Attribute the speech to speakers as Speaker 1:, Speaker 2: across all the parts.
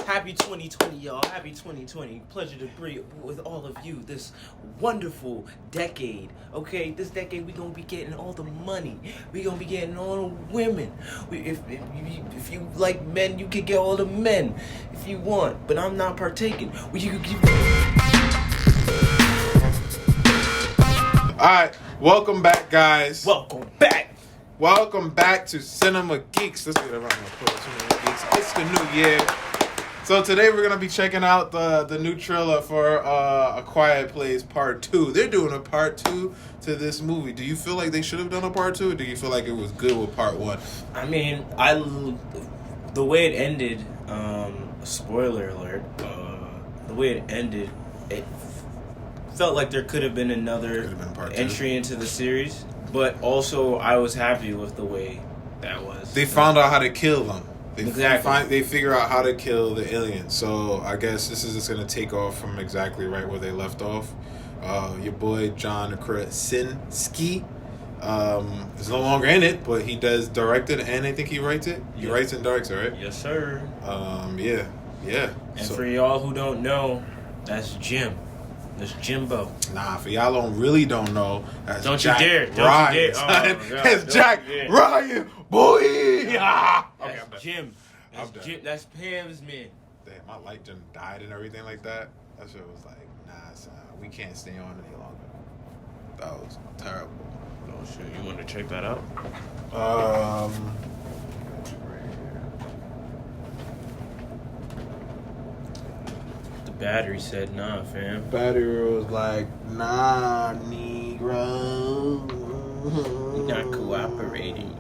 Speaker 1: Happy 2020, y'all. Happy 2020. Pleasure to be with all of you this wonderful decade. Okay, this decade we gonna be getting all the money. We gonna be getting all the women. If you like men, you can get all the men if you want. But I'm not partaking.
Speaker 2: Alright, welcome back, guys.
Speaker 1: Welcome back.
Speaker 2: Welcome back to Cinema Geeks. Let's get around the applause. Cinema Geeks. It's the new year. So today we're going to be checking out the new trailer for A Quiet Place Part 2. They're doing a Part 2 to this movie. Do you feel like they should have done a Part 2, or do you feel like it was good with Part 1?
Speaker 1: I mean, the way it ended, spoiler alert, the way it ended, it felt like there could have been another entry into the series, but also I was happy with the way that was.
Speaker 2: They found out how to kill them.
Speaker 1: Exactly.
Speaker 2: They figure out how to kill the aliens. So I guess this is just going to take off from exactly right where they left off. Your boy John Krasinski is no longer in it, but he does direct it, and I think he writes it. He writes and directs it, right?
Speaker 1: Yes, sir.
Speaker 2: Yeah.
Speaker 1: And for y'all who don't know, that's Jim. That's Jimbo.
Speaker 2: Nah, for y'all don't know, that's
Speaker 1: Don't
Speaker 2: Jack
Speaker 1: you dare. Don't
Speaker 2: Ryan.
Speaker 1: you dare. Oh, God.
Speaker 2: That's Jack Ryan, boy.
Speaker 1: Yeah.
Speaker 2: Okay,
Speaker 1: That's Jim. That's Jim. That's Pam's man.
Speaker 2: Damn, my light done died and everything like that. That shit was like, nah, son, we can't stay on any longer. That was terrible.
Speaker 1: Oh, shit. You want to check that out? Battery said, nah, fam.
Speaker 2: Battery was like, nah, Negro.
Speaker 1: You're not cooperating.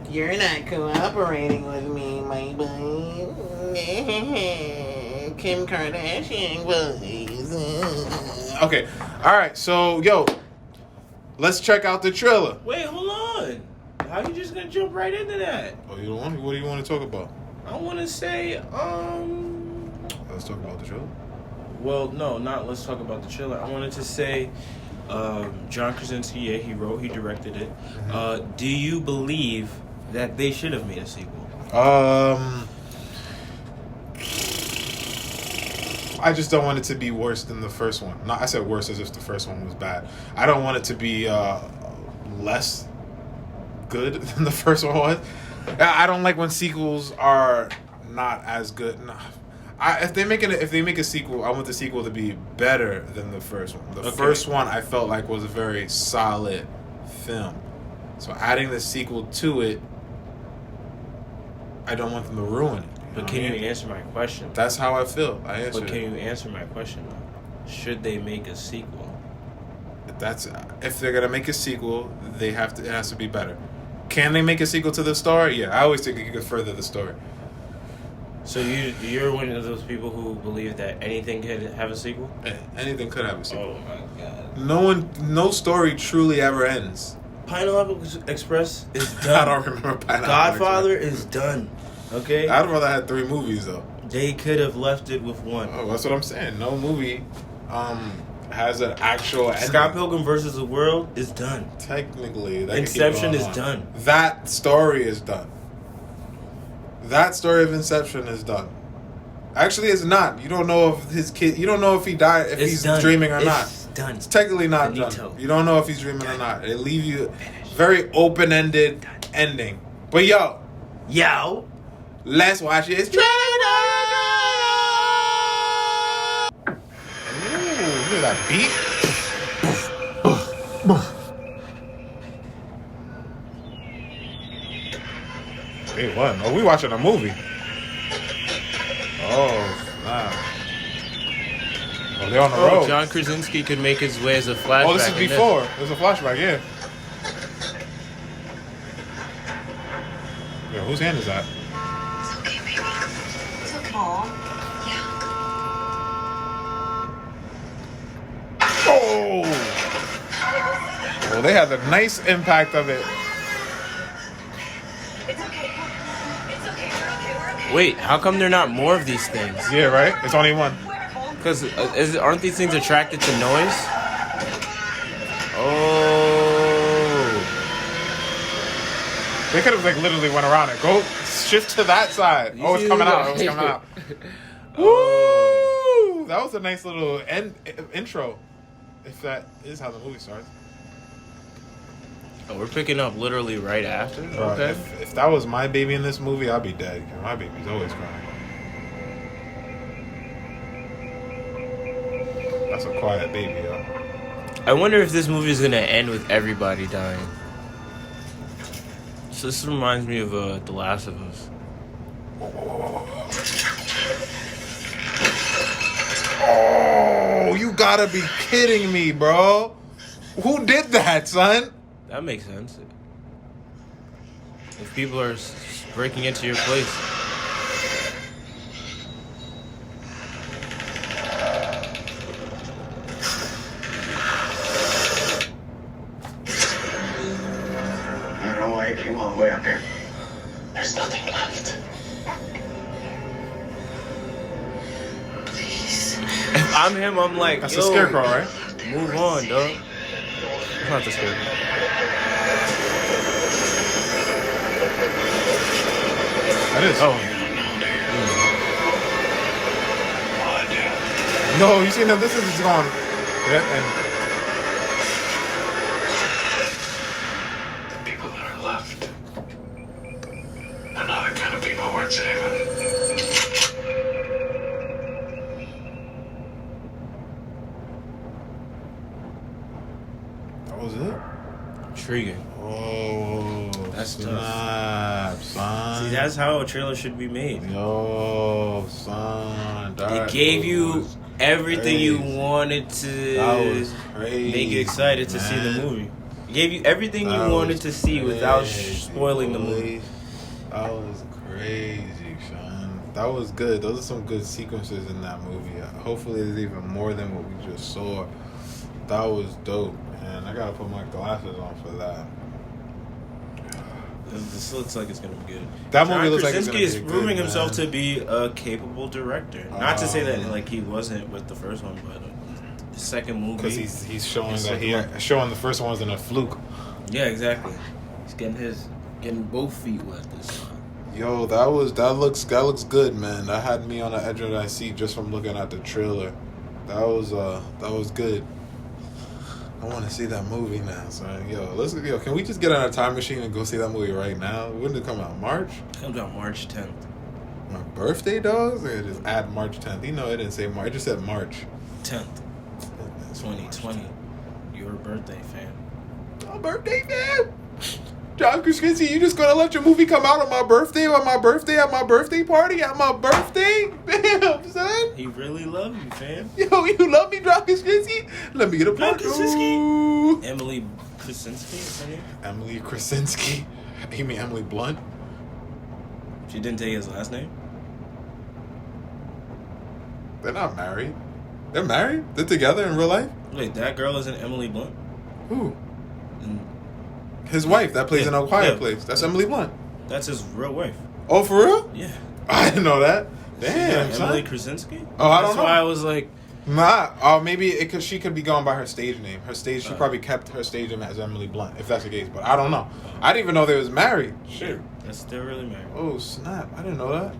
Speaker 3: You're not cooperating with me, my boy. Kim Kardashian boys.
Speaker 2: Okay, alright, so, yo, let's check out the trailer.
Speaker 1: Wait, hold on. How you just gonna jump right into that?
Speaker 2: Oh, you don't want? What do you want to talk about?
Speaker 1: I want to say,
Speaker 2: Let's talk about the trailer.
Speaker 1: well, no, not let's talk about the trailer. I wanted to say, John Krasinski, yeah, he wrote, he directed it.
Speaker 2: Mm-hmm.
Speaker 1: Do you believe that they should have made a sequel?
Speaker 2: I just don't want it to be worse than the first one. No, I said worse as if the first one was bad. I don't want it to be less good than the first one was. I don't like when sequels are not as good. No. If they make a sequel, I want the sequel to be better than the first one. The first one I felt like was a very solid film. So adding the sequel to it, I don't want them to ruin it.
Speaker 1: But can you answer my question?
Speaker 2: That's how I feel. I answered.
Speaker 1: But can you answer my question though? Should they make a sequel?
Speaker 2: That's if they're gonna make a sequel, it has to be better. Can they make a sequel to the story? Yeah, I always think you could further the story.
Speaker 1: So you're one of those people who believe that anything could have a sequel?
Speaker 2: Anything could have a sequel.
Speaker 1: Oh my god.
Speaker 2: No story truly ever ends.
Speaker 1: Pineapple Express is done.
Speaker 2: I don't remember Pineapple
Speaker 1: Godfather
Speaker 2: Express.
Speaker 1: is done. Okay?
Speaker 2: I'd rather have 3 movies though.
Speaker 1: They could have left it with one.
Speaker 2: Oh, that's what I'm saying. No movie has an actual ending.
Speaker 1: Scott Pilgrim versus the World is done.
Speaker 2: Technically, that
Speaker 1: Inception is done.
Speaker 2: That story is done. That story of Inception is done. Actually, it's not. You don't know if his kid. You don't know if he died, if he's dreaming or not.
Speaker 1: It's done.
Speaker 2: It's technically not done. You don't know if he's dreaming or not. It leave you very open-ended ending. But yo, let's watch it. It's trailer. Ooh, look at that beat. Hey, what? Oh, we watching a movie. Oh, snap. Oh, they're on the road.
Speaker 1: John Krasinski could make his way as a flashback.
Speaker 2: Oh, this is before. There's a flashback, yeah. Yo, whose hand is that?
Speaker 4: It's okay, baby. It's okay. Aw. Yeah.
Speaker 2: Oh! Well, they had the nice impact of it.
Speaker 4: It's okay. It's okay. We're okay.
Speaker 1: Wait, how come there are not more of these things?
Speaker 2: Yeah, right? It's only one.
Speaker 1: Because aren't these things attracted to noise? Oh.
Speaker 2: They could have like literally went around it. Go shift to that side. Oh, it's coming out. It's coming out.
Speaker 1: Oh.
Speaker 2: Woo! That was a nice little intro. If that is how the movie starts.
Speaker 1: Oh, we're picking up literally right after? Okay.
Speaker 2: If that was my baby in this movie, I'd be dead. My baby's always crying. That's a quiet baby, yo.
Speaker 1: I wonder if this movie is going to end with everybody dying. So this reminds me of The Last of Us.
Speaker 2: Oh, you gotta be kidding me, bro. Who did that, son?
Speaker 1: That makes sense. If people are breaking into your place.
Speaker 5: I don't know why you came all the way up here. There's nothing left.
Speaker 4: Please.
Speaker 1: If I'm him, I'm like,
Speaker 2: That's
Speaker 1: yo,
Speaker 2: a Scarecrow, right?
Speaker 1: move on, dog. It's not the Scarecrow.
Speaker 2: That is.
Speaker 1: Oh.
Speaker 2: No, you see, now this is just going. Yeah, and
Speaker 5: The people that are left. Another kind of people worth saving.
Speaker 2: that was it.
Speaker 1: Intriguing.
Speaker 2: Oh,
Speaker 1: That's
Speaker 2: snap, son.
Speaker 1: See, that's how a trailer should be made.
Speaker 2: Yo, son.
Speaker 1: It gave you everything you wanted to
Speaker 2: That was crazy.
Speaker 1: make you excited to see the
Speaker 2: man.
Speaker 1: movie. It gave you everything
Speaker 2: That
Speaker 1: you wanted
Speaker 2: was
Speaker 1: to see without
Speaker 2: crazy,
Speaker 1: spoiling the
Speaker 2: boy.
Speaker 1: movie.
Speaker 2: That was crazy, son. That was good. Those are some good sequences in that movie. Hopefully, there's even more than what we just saw. That was dope, man. I gotta put my glasses on for that.
Speaker 1: This looks like it's gonna be good.
Speaker 2: That
Speaker 1: John
Speaker 2: movie looks like it's
Speaker 1: Krasinski
Speaker 2: gonna be
Speaker 1: is proving
Speaker 2: good,
Speaker 1: himself
Speaker 2: man.
Speaker 1: to be a capable director. Not to say that like he wasn't with the first one, but the second movie.
Speaker 2: Because he's showing
Speaker 1: It's
Speaker 2: that
Speaker 1: like-
Speaker 2: showing the first one wasn't a fluke.
Speaker 1: Yeah, exactly. He's getting both feet wet this time.
Speaker 2: Yo, that looks good, man. That had me on the edge of that seat just from looking at the trailer. That was good. I want to see that movie now, son. Yo, can we just get on a time machine and go see that movie right now? When did it come out? March?
Speaker 1: It comes out March 10th.
Speaker 2: My birthday, dogs? They just add March 10th. You know, it didn't say March. It just said March.
Speaker 1: 10th, 2020. Your birthday, fam.
Speaker 2: My birthday, man. John Krasinski, you just gonna let your movie come out on my birthday, at my birthday party, at my birthday? Damn, son.
Speaker 1: He really love you, fam.
Speaker 2: Yo, you love me, John Krasinski? Let me get a
Speaker 1: John
Speaker 2: part.
Speaker 1: Krasinski?
Speaker 2: Ooh.
Speaker 1: Emily Krasinski, is her name?
Speaker 2: Emily Krasinski. You mean Emily Blunt?
Speaker 1: She didn't take his last name?
Speaker 2: They're not married. They're married? They're together in real life?
Speaker 1: Wait, that girl isn't Emily Blunt?
Speaker 2: Who?
Speaker 1: And
Speaker 2: His wife that plays in A Quiet
Speaker 1: Yeah.
Speaker 2: Place. That's Emily Blunt.
Speaker 1: that's his real wife.
Speaker 2: Oh, for real?
Speaker 1: Yeah.
Speaker 2: I didn't know that.
Speaker 1: She's
Speaker 2: Damn,
Speaker 1: not
Speaker 2: son.
Speaker 1: Emily Krasinski?
Speaker 2: Oh, I don't
Speaker 1: That's
Speaker 2: know.
Speaker 1: why I was like,
Speaker 2: Nah, oh, maybe she could be going by her stage name. She
Speaker 1: Oh.
Speaker 2: probably kept her stage name as Emily Blunt, if that's the case. But I don't know. I didn't even know they was married. Shit.
Speaker 1: they're really married.
Speaker 2: Oh, snap. I didn't know that.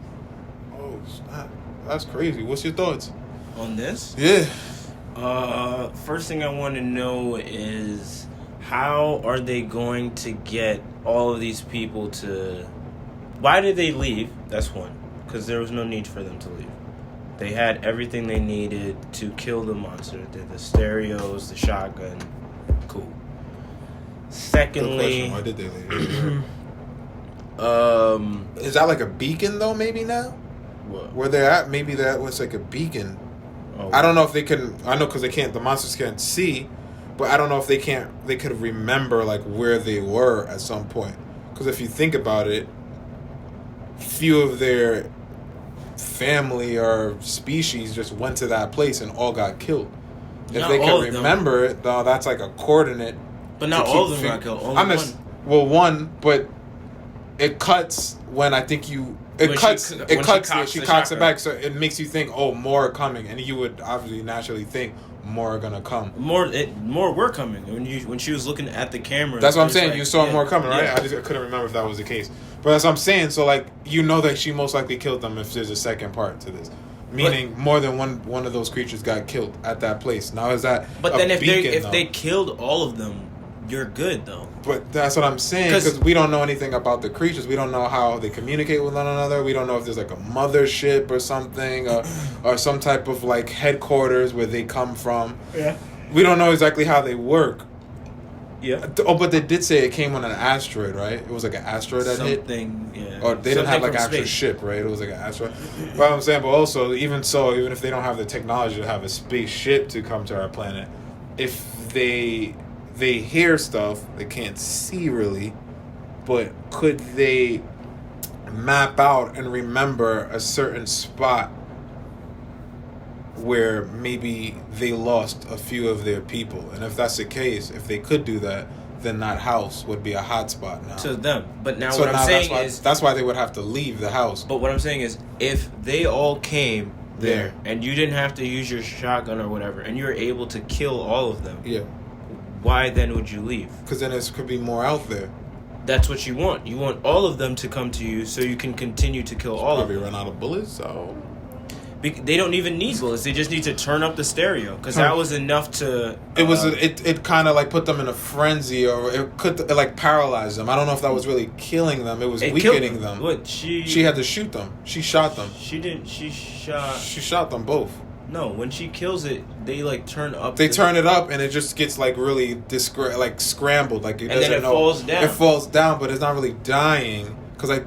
Speaker 2: Oh, snap. That's crazy. What's your thoughts?
Speaker 1: On this?
Speaker 2: Yeah.
Speaker 1: First thing I want to know is how are they going to get all of these people to... Why did they leave? That's one. Because there was no need for them to leave. They had everything they needed to kill the monster. The stereos, the shotgun. Cool.
Speaker 2: Good
Speaker 1: Secondly,
Speaker 2: question. Why did they leave?
Speaker 1: um,
Speaker 2: Is that like a beacon, though, maybe now?
Speaker 1: what?
Speaker 2: Where they're at, maybe that was like a beacon.
Speaker 1: Oh,
Speaker 2: I don't know if they can... I know because the monsters can't see, but I don't know if they could remember, like, where they were at some point. Because if you think about it, few of their family or species just went to that place and all got killed. If
Speaker 1: Not
Speaker 2: they
Speaker 1: all
Speaker 2: can
Speaker 1: of them.
Speaker 2: remember it, though, that's like a coordinate.
Speaker 1: But not
Speaker 2: to
Speaker 1: all
Speaker 2: keep
Speaker 1: of them got killed. Only
Speaker 2: I'm
Speaker 1: one.
Speaker 2: just, well, one, but it cuts when I think you. It
Speaker 1: When
Speaker 2: cuts.
Speaker 1: she-
Speaker 2: It
Speaker 1: when she
Speaker 2: cuts.
Speaker 1: cocks
Speaker 2: She
Speaker 1: the
Speaker 2: cocks it
Speaker 1: shotgun.
Speaker 2: back, so it makes you think, oh, more are coming, and you would obviously naturally think more are gonna come.
Speaker 1: More were coming when she was looking at the camera.
Speaker 2: That's what I'm
Speaker 1: it was
Speaker 2: saying.
Speaker 1: like,
Speaker 2: You saw
Speaker 1: yeah,
Speaker 2: more coming, right?
Speaker 1: yeah.
Speaker 2: I couldn't remember if that was the case. But that's what I'm saying. So like, you know that she most likely killed them if there's a second part to this. Meaning more than one of those creatures got killed at that place. Now is that
Speaker 1: But
Speaker 2: a
Speaker 1: then if
Speaker 2: beacon,
Speaker 1: they killed all of them, you're good though.
Speaker 2: But that's what I'm saying, because we don't know anything about the creatures. We don't know how they communicate with one another. We don't know if there's like a mothership or something, or some type of like headquarters where they come from.
Speaker 1: Yeah.
Speaker 2: We don't know exactly how they work.
Speaker 1: Yeah.
Speaker 2: Oh, but they did say it came on an asteroid, right? It was like an asteroid that hit.
Speaker 1: Something, yeah.
Speaker 2: Or they didn't have like an actual
Speaker 1: space.
Speaker 2: ship, right? It was like an asteroid. But I'm saying, but also, even if they don't have the technology to have a spaceship to come to our planet, if they hear stuff they can't see really, but could they map out and remember a certain spot where maybe they lost a few of their people? And if that's the case, if they could do that, then that house would be a hot spot now
Speaker 1: to them. But now
Speaker 2: so
Speaker 1: what I'm saying
Speaker 2: that's why they would have to leave the house.
Speaker 1: But what I'm saying is, if they all came there and you didn't have to use your shotgun or whatever, and you were able to kill all of them, why then would you leave?
Speaker 2: Because then there could be more out there.
Speaker 1: That's what you want. You want all of them to come to you so you can continue to kill all of them.
Speaker 2: Probably run out of bullets, so...
Speaker 1: They don't even need bullets. They just need to turn up the stereo, because that was enough to...
Speaker 2: It kind of like put them in a frenzy, or it could like paralyze them. I don't know if that was really killing them. It was weakening them.
Speaker 1: What,
Speaker 2: she had to shoot them. She shot them.
Speaker 1: She didn't. She
Speaker 2: shot them both.
Speaker 1: No, when she kills it, they like turn up.
Speaker 2: They turn it up, and it just gets like really scrambled. Like it doesn't
Speaker 1: and then it falls down.
Speaker 2: It falls down, but it's not really dying. Because I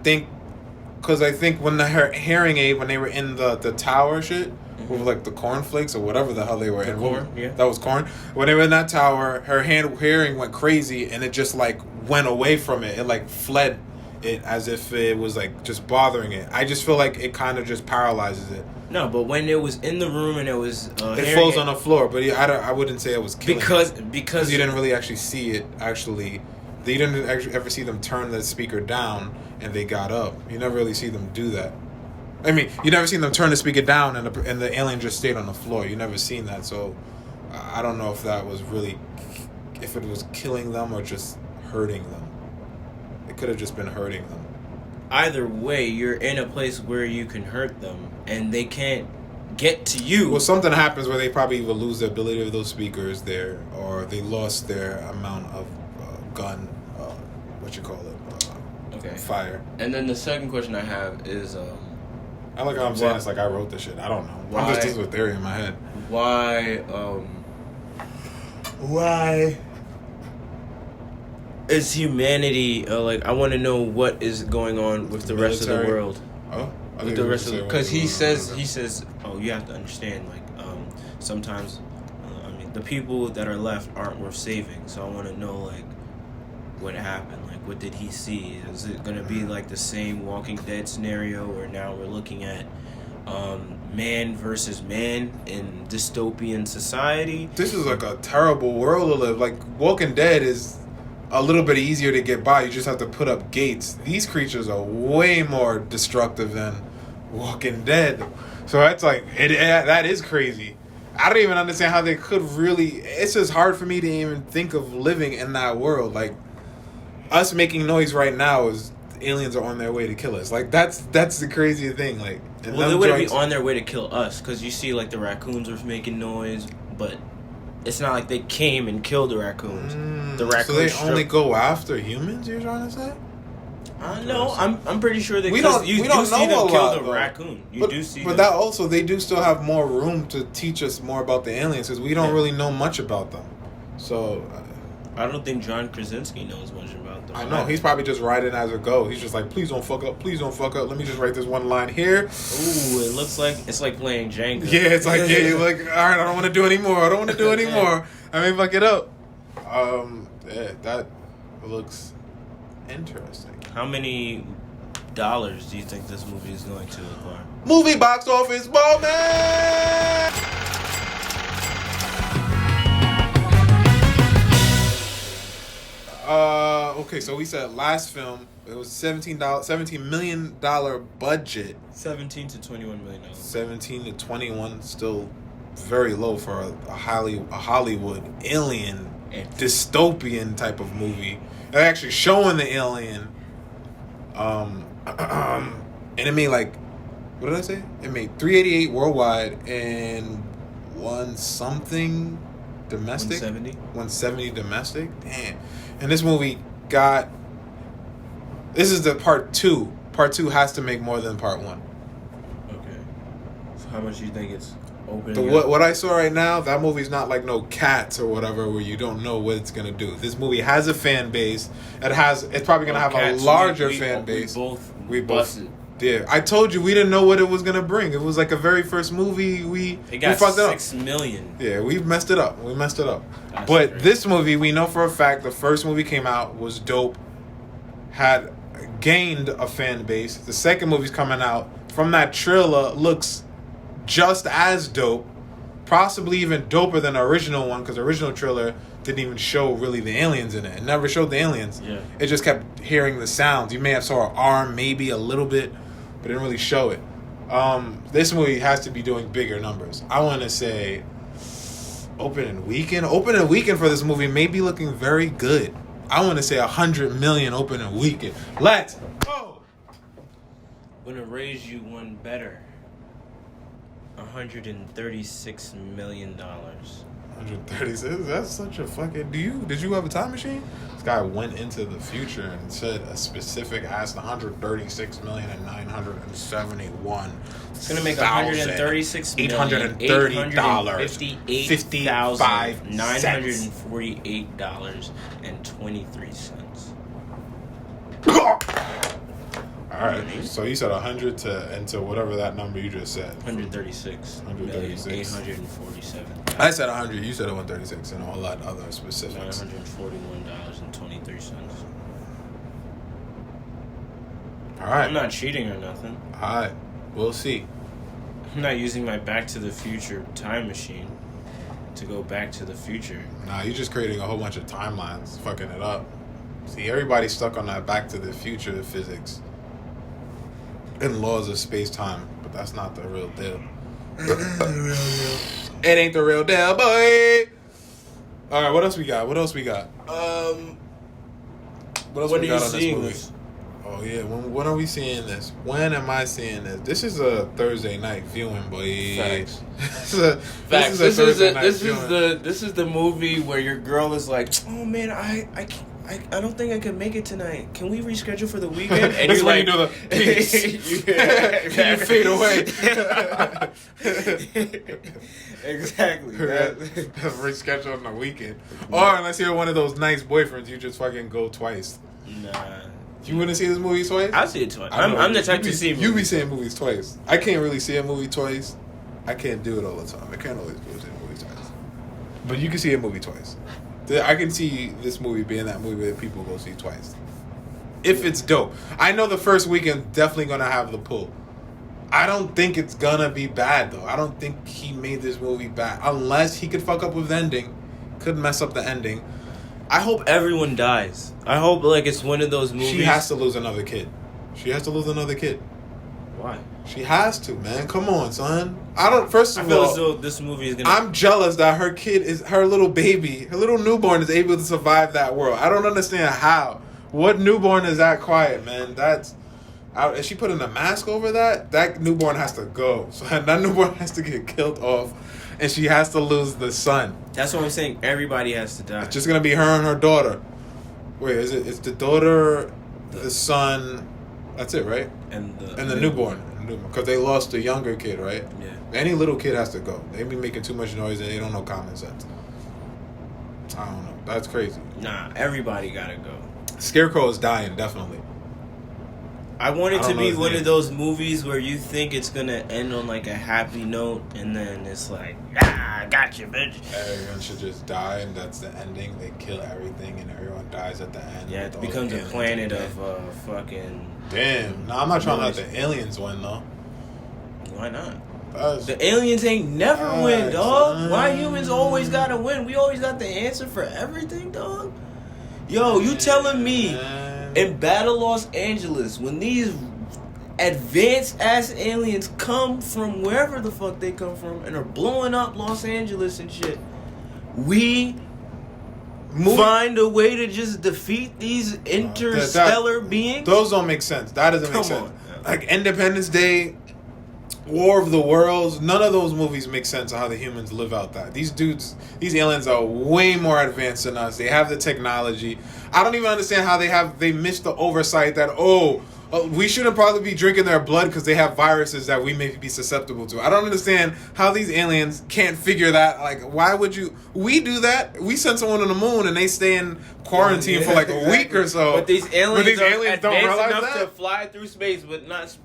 Speaker 2: think when the hearing aid, when they were in the tower shit, with like the cornflakes or whatever the hell they were in.
Speaker 1: Corn, yeah.
Speaker 2: That was corn. When they were in that tower, her hearing went crazy, and it just like went away from it. It like fled it as if it was like just bothering it. I just feel like it kind of just paralyzes it.
Speaker 1: No, but when it was in the room and it was
Speaker 2: it falls on the floor, but I wouldn't say it was killing
Speaker 1: because
Speaker 2: you didn't really actually see it. Actually, you didn't actually ever see them turn the speaker down and they got up. You never really see them do that. I mean, you never seen them turn the speaker down and the alien just stayed on the floor. You never seen that, so I don't know if that was really, if it was killing them or just hurting them. It could have just been hurting them.
Speaker 1: Either way, you're in a place where you can hurt them, and they can't get to you.
Speaker 2: Well, something happens where they probably will lose the ability of those speakers there, or they lost their amount of gun, fire.
Speaker 1: And then the second question I have is...
Speaker 2: I like how I'm saying it's like I wrote this shit. I don't know.
Speaker 1: Why,
Speaker 2: I'm just a theory in my head.
Speaker 1: Why is humanity like? I want to know what is going on with the rest of the world.
Speaker 2: Oh,
Speaker 1: with the rest of because he says. Oh, you have to understand. Like, sometimes, I mean, the people that are left aren't worth saving. So I want to know like what happened. Like, what did he see? Is it gonna be like the same Walking Dead scenario, where now we're looking at man versus man in dystopian society?
Speaker 2: This is like a terrible world to live. Like, Walking Dead is a little bit easier to get by. You just have to put up gates. These creatures are way more destructive than Walking Dead. So that's like, that is crazy. I don't even understand how they could really... It's just hard for me to even think of living in that world. Like, us making noise right now is aliens are on their way to kill us. Like, that's the crazy thing. Like,
Speaker 1: well, they wouldn't be on their way to kill us, because you see, like, the raccoons were making noise, but it's not like they came and killed the raccoons. The raccoons.
Speaker 2: So they only go after humans? You're trying to say?
Speaker 1: No, I'm pretty sure they.
Speaker 2: We don't
Speaker 1: see
Speaker 2: know
Speaker 1: them
Speaker 2: a
Speaker 1: kill
Speaker 2: lot,
Speaker 1: the raccoon.
Speaker 2: But
Speaker 1: them.
Speaker 2: that also, they do still have more room to teach us more about the aliens, because we don't really know much about them. So
Speaker 1: I don't think John Krasinski knows much about them.
Speaker 2: I know. He's probably just writing as a go. He's just like, please don't fuck up. Please don't fuck up. Let me just write this one line here.
Speaker 1: Ooh, it looks like it's like playing Jenga.
Speaker 2: Yeah, it's like, yeah, you're like, all right, I don't want to do anymore. I don't want to do anymore. I may fuck it up. Yeah, that looks interesting.
Speaker 1: How many dollars do you think this movie is going to acquire?
Speaker 2: Movie box office moment! Okay, so we said last film, it was $17 million budget.
Speaker 1: 17 to 21 million dollars.
Speaker 2: 17 to 21, still very low for a Hollywood alien dystopian type of movie. They're actually showing the alien And it made like, what did I say? It made 388 worldwide and 170 domestic. 170 domestic. Damn. And this movie got. This is the part 2. Part 2 has to make more than part 1.
Speaker 1: Okay. So how much do you think it's opening?
Speaker 2: What I saw right now, that movie's not like no Cats or whatever where you don't know what it's gonna do. This movie has a fan base. It's probably gonna have
Speaker 1: Cats,
Speaker 2: a larger fan base.
Speaker 1: We both busted.
Speaker 2: Yeah, I told you we didn't know what it was gonna bring. It was like a very first movie.
Speaker 1: It got
Speaker 2: fucked
Speaker 1: 6 million.
Speaker 2: Yeah, we messed it up.
Speaker 1: That's
Speaker 2: But
Speaker 1: crazy.
Speaker 2: this movie, we know for a fact the first movie came out was dope, had gained a fan base. The second movie's coming out from that trailer looks just as dope, possibly even doper than the original one because the original trailer didn't even show really the aliens in it. It never showed the aliens.
Speaker 1: Yeah.
Speaker 2: It just kept hearing the sounds. You may have saw an arm, maybe a little bit, but it didn't really show it. This movie has to be doing bigger numbers. I want to say opening weekend for this movie may be looking very good. I want to say 100 million opening weekend. Let's go.
Speaker 1: Gonna raise you one better. $136 million.
Speaker 2: 136. That's such a fucking. Did you have a time machine? This guy went into the future and said a specific ass 136,971.
Speaker 1: It's gonna make $136,858,948.23.
Speaker 2: All right. So you said 100 to into whatever that number you just said.
Speaker 1: 136,847.
Speaker 2: I said 100. You said 136 and all that other specifics.
Speaker 1: $941.23.
Speaker 2: All right.
Speaker 1: I'm not cheating or nothing.
Speaker 2: All right. We'll see.
Speaker 1: I'm not using my Back to the Future time machine to go back to the future.
Speaker 2: Nah, you're just creating a whole bunch of timelines, fucking it up. See, everybody's stuck on that Back to the Future physics and laws of space-time, but that's not the real deal. It ain't the real deal, boy. All right, what else we got? What else we got
Speaker 1: When
Speaker 2: on
Speaker 1: are you
Speaker 2: this
Speaker 1: seeing
Speaker 2: movie?
Speaker 1: this?
Speaker 2: Oh yeah, when are we seeing this? When am I seeing this? This is a Thursday night viewing, boy.
Speaker 1: Facts.
Speaker 2: This is a Thursday night
Speaker 1: This
Speaker 2: viewing.
Speaker 1: is the movie where your girl is like, oh man, I don't think I can make it tonight. Can we reschedule for the weekend? And
Speaker 2: This
Speaker 1: you're
Speaker 2: is when
Speaker 1: like,
Speaker 2: you do the peace. You fade away.
Speaker 1: Exactly.
Speaker 2: Reschedule on the weekend. Or unless you're one of those nice boyfriends, you just fucking go twice.
Speaker 1: Nah.
Speaker 2: You wouldn't see this movie twice?
Speaker 1: I'll see it twice.
Speaker 2: I know.
Speaker 1: I'm the type
Speaker 2: You
Speaker 1: to see
Speaker 2: You be
Speaker 1: movies.
Speaker 2: seeing movies twice. I can't really see a movie twice. I can't do it all the time. I can't always go see a movie twice. But you can see a movie twice. I can see this movie being that movie that people go see twice. If it's dope. I know the first weekend definitely going to have the pull. I don't think it's going to be bad, though. I don't think he made this movie bad. Unless he could fuck up with the ending. Could mess up the ending.
Speaker 1: I hope everyone dies. I hope like it's one of those movies.
Speaker 2: She has to lose another kid.
Speaker 1: Why?
Speaker 2: She has to, man. Come on, son. First
Speaker 1: I
Speaker 2: of
Speaker 1: feel
Speaker 2: all,
Speaker 1: as though this movie is gonna.
Speaker 2: I'm jealous that her little baby, her little newborn is able to survive that world. I don't understand how. What newborn is that quiet, man? Is she putting a mask over that? That newborn has to go. So that newborn has to get killed off, and she has to lose the son.
Speaker 1: That's what I'm saying. Everybody has to die.
Speaker 2: It's just gonna be her and her daughter. Wait, it's the daughter, the son. That's it, right?
Speaker 1: And
Speaker 2: the newborn. Because they lost the younger kid, right?
Speaker 1: Yeah.
Speaker 2: Any little kid has to go. They be making too much noise and they don't know common sense. I don't know. That's crazy.
Speaker 1: Nah, everybody gotta go.
Speaker 2: Scarecrow is dying, definitely.
Speaker 1: I want it
Speaker 2: I
Speaker 1: to
Speaker 2: don't know
Speaker 1: be
Speaker 2: his
Speaker 1: one
Speaker 2: name.
Speaker 1: of those movies where you think it's gonna end on like a happy note, and then it's like, I got you, bitch.
Speaker 2: Everyone should just die, and that's the ending. They kill everything, and everyone dies at the end.
Speaker 1: Yeah,
Speaker 2: with
Speaker 1: it
Speaker 2: all
Speaker 1: becomes
Speaker 2: the
Speaker 1: a
Speaker 2: aliens
Speaker 1: planet
Speaker 2: dead.
Speaker 1: of fucking.
Speaker 2: Damn. No, I'm not trying to let the aliens win, though.
Speaker 1: Why not?
Speaker 2: That's,
Speaker 1: The aliens ain't never
Speaker 2: Alright,
Speaker 1: win, dog.
Speaker 2: son.
Speaker 1: Why humans always gotta win? We always got the answer for everything, dog. Yo, you telling me
Speaker 2: man.
Speaker 1: in Battle Los Angeles when these advanced ass aliens come from wherever the fuck they come from and are blowing up Los Angeles and shit, we find a way to just defeat these interstellar beings?
Speaker 2: Those don't make sense. That doesn't make
Speaker 1: Come
Speaker 2: sense.
Speaker 1: on.
Speaker 2: Like Independence Day, War of the Worlds, none of those movies make sense of how the humans live out that. These aliens are way more advanced than us. They have the technology. I don't even understand how they missed the oversight that, we shouldn't probably be drinking their blood because they have viruses that we may be susceptible to. I don't understand how these aliens can't figure that. Like, why would you? We do that. We send someone on the moon and they stay in quarantine for like a week or so.
Speaker 1: But these aliens
Speaker 2: don't
Speaker 1: advanced
Speaker 2: realize
Speaker 1: enough
Speaker 2: that?
Speaker 1: to fly through space, but not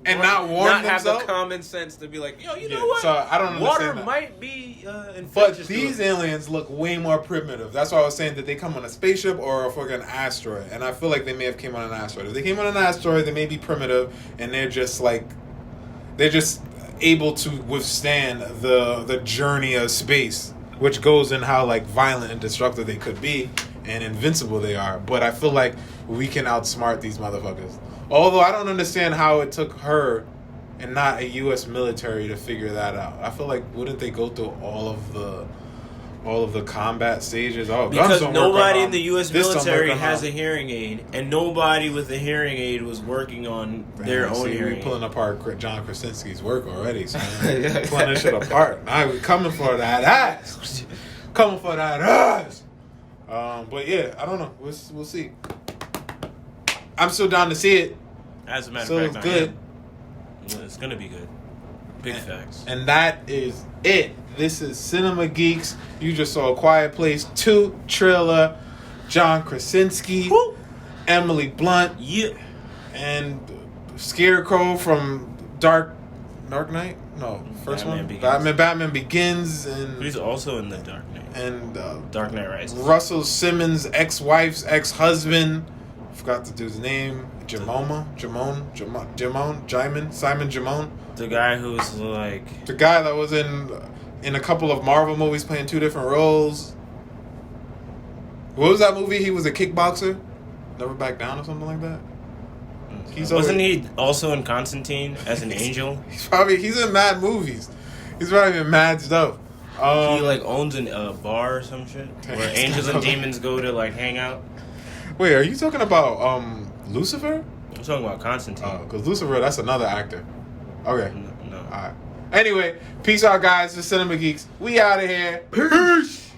Speaker 2: warn
Speaker 1: have
Speaker 2: themselves?
Speaker 1: the common sense to be like, yo, you know what?
Speaker 2: So I don't understand
Speaker 1: Water
Speaker 2: that.
Speaker 1: might be infectious.
Speaker 2: But
Speaker 1: to
Speaker 2: these
Speaker 1: us.
Speaker 2: aliens look way more primitive. That's why I was saying that they come on a spaceship or a fucking asteroid. And I feel like they may have came on an asteroid. If they came on an asteroid, they may be primitive, and they're just able to withstand the journey of space, which goes in how like violent and destructive they could be and invincible they are. But I feel like we can outsmart these motherfuckers. Although I don't understand how it took her and not a U.S. military to figure that out. I feel like wouldn't they go through all of the combat stages? Oh, guns
Speaker 1: because
Speaker 2: don't
Speaker 1: nobody
Speaker 2: work
Speaker 1: in the U.S.
Speaker 2: this don't
Speaker 1: military
Speaker 2: work
Speaker 1: has
Speaker 2: on-
Speaker 1: a hearing aid, and nobody with a hearing aid was working on their
Speaker 2: Man,
Speaker 1: own
Speaker 2: see,
Speaker 1: hearing
Speaker 2: we
Speaker 1: aid.
Speaker 2: pulling apart John Krasinski's work already. So pulling this shit apart. Now we coming for that ass. Coming for that ass. But yeah, I don't know. We'll see. I'm still down to see it.
Speaker 1: As a matter
Speaker 2: So
Speaker 1: of
Speaker 2: it's
Speaker 1: fact, I
Speaker 2: good.
Speaker 1: am. Well, it's gonna be good. Big facts.
Speaker 2: And that is it. This is Cinema Geeks. You just saw A Quiet Place 2 trailer. John Krasinski,
Speaker 1: Woo!
Speaker 2: Emily Blunt,
Speaker 1: Yeah.
Speaker 2: and Scarecrow from Dark Knight? No, first
Speaker 1: Batman
Speaker 2: one.
Speaker 1: Begins.
Speaker 2: Batman Begins, and
Speaker 1: He's also in the Dark Knight. Dark Knight Rises.
Speaker 2: Russell Simmons' ex-wife's ex-husband. Forgot the dude's name. Simon Jamon.
Speaker 1: The guy who's like,
Speaker 2: The guy that was in a couple of Marvel movies playing two different roles. What was that movie? He was a kickboxer. Never Back Down or something like that.
Speaker 1: wasn't he also in Constantine as an angel?
Speaker 2: He's in mad movies. He's probably in mad stuff.
Speaker 1: He like owns a bar or some shit where angels and demons go to like hang out.
Speaker 2: Wait, are you talking about Lucifer?
Speaker 1: I'm talking about Constantine.
Speaker 2: Because Lucifer, that's another actor. Okay.
Speaker 1: No.
Speaker 2: All right. Anyway, peace out, guys. The Cinema Geeks. We out of here. Peace.